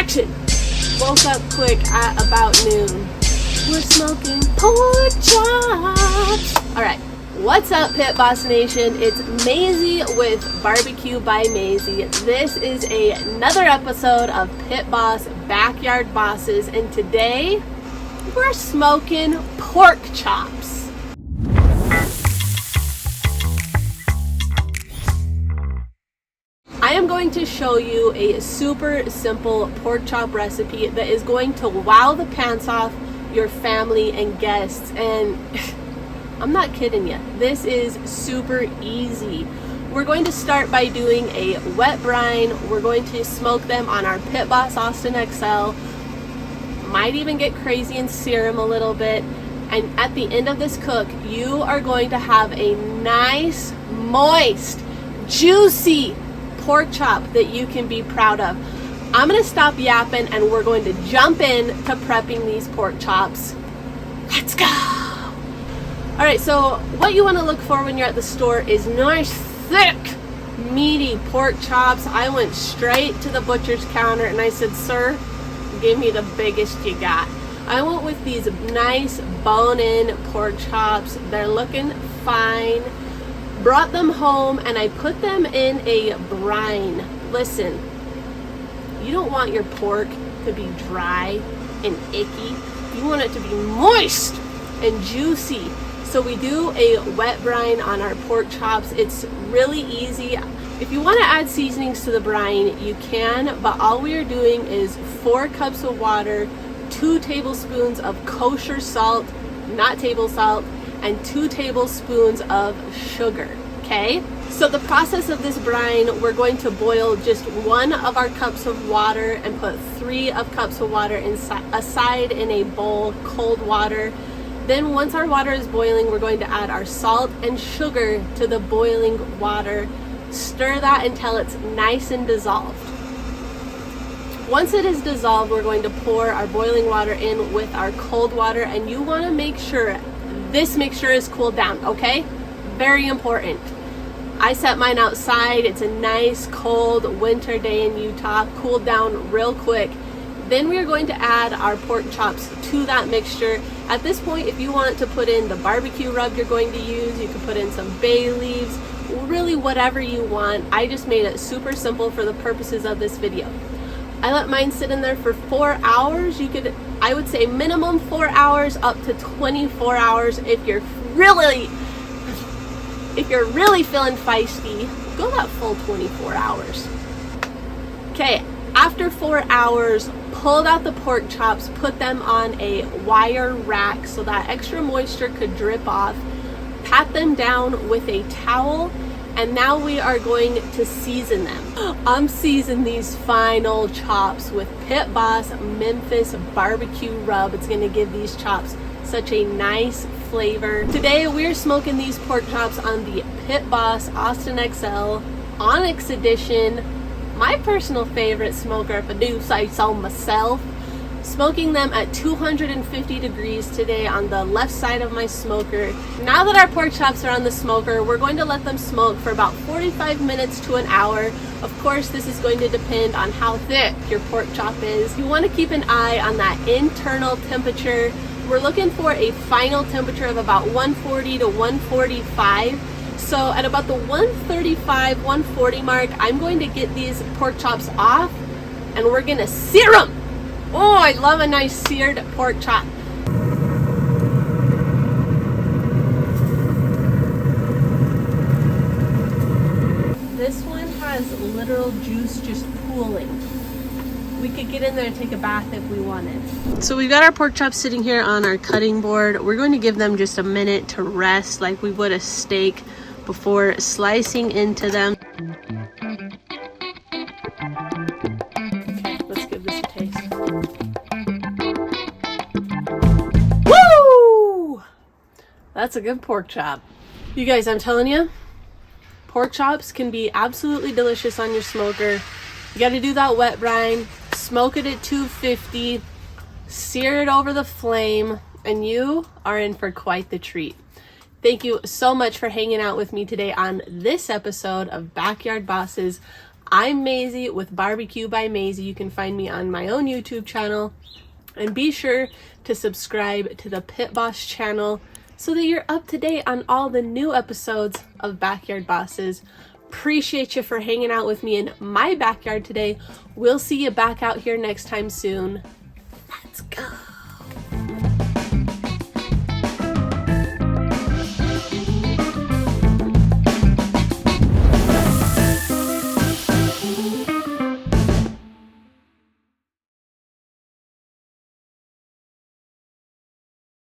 Action! Woke up quick at about noon. We're smoking pork chops. Alright, what's up Pit Boss Nation? It's Maisie with Barbecue by Maisie. This is another episode of Pit Boss Backyard Bosses, and today we're smoking pork chops. I am going to show you a super simple pork chop recipe that is going to wow the pants off your family and guests, and I'm not kidding you, this is super easy. We're going to start by doing a wet brine. We're going to smoke them on our Pit Boss Austin XL, might even get crazy and sear them a little bit, and at the end of this cook you are going to have a nice, moist, juicy pork chop that you can be proud of. I'm going to stop yapping and we're going to jump in to prepping these pork chops. Let's go! Alright, so what you want to look for when you're at the store is nice, thick, meaty pork chops. I went straight to the butcher's counter and I said, "Sir, give me the biggest you got." I went with these nice bone-in pork chops. They're looking fine. Brought them home and I put them in a brine. Listen, you don't want your pork to be dry and icky. You want it to be moist and juicy. So we do a wet brine on our pork chops. It's really easy. If you want to add seasonings to the brine, you can, but all we are doing is 4 cups of water, 2 tablespoons of kosher salt, not table salt, and 2 tablespoons of sugar. Okay, so the process of this brine, we're going to boil just 1 of our cups of water and put 3 of cups of water aside in a bowl, cold water. Then once our water is boiling, we're going to add our salt and sugar to the boiling water. Stir that until it's nice and dissolved. Once it is dissolved, we're going to pour our boiling water in with our cold water, and you want to make sure this mixture is cooled down, okay? Very important. I set mine outside. It's a nice cold winter day in Utah, cooled down real quick. Then we are going to add our pork chops to that mixture. At this point, if you want to put in the barbecue rub you're going to use, you can put in some bay leaves, really whatever you want. I just made it super simple for the purposes of this video. I let mine sit in there for 4 hours. You could, I would say minimum 4 hours up to 24 hours if you're really feeling feisty. Go that full 24 hours. Okay, after 4 hours, pulled out the pork chops, put them on a wire rack so that extra moisture could drip off. Pat them down with a towel. And now we are going to season them. I'm seasoning these fine old chops with Pit Boss Memphis BBQ Rub. It's going to give these chops such a nice flavor. Today we're smoking these pork chops on the Pit Boss Austin XL Onyx edition. My personal favorite smoker, if I do say so myself. Smoking them at 250 degrees today on the left side of my smoker. Now that our pork chops are on the smoker, we're going to let them smoke for about 45 minutes to an hour. Of course, this is going to depend on how thick your pork chop is. You want to keep an eye on that internal temperature. We're looking for a final temperature of about 140 to 145. So at about the 135, 140 mark, I'm going to get these pork chops off and we're going to sear them. Oh, I love a nice seared pork chop. This one has literal juice just pooling. We could get in there and take a bath if we wanted. So we've got our pork chops sitting here on our cutting board. We're going to give them just a minute to rest like we would a steak before slicing into them. Okay, let's give this a taste. Woo! That's a good pork chop. You guys, I'm telling you, pork chops can be absolutely delicious on your smoker. You got to do that wet brine, smoke it at 250, sear it over the flame, and you are in for quite the treat. Thank you so much for hanging out with me today on this episode of Backyard Bosses. I'm Maisie with Barbecue by Maisie. You can find me on my own YouTube channel. And be sure to subscribe to the Pit Boss channel so that you're up to date on all the new episodes of Backyard Bosses. Appreciate you for hanging out with me in my backyard today. We'll see you back out here next time soon.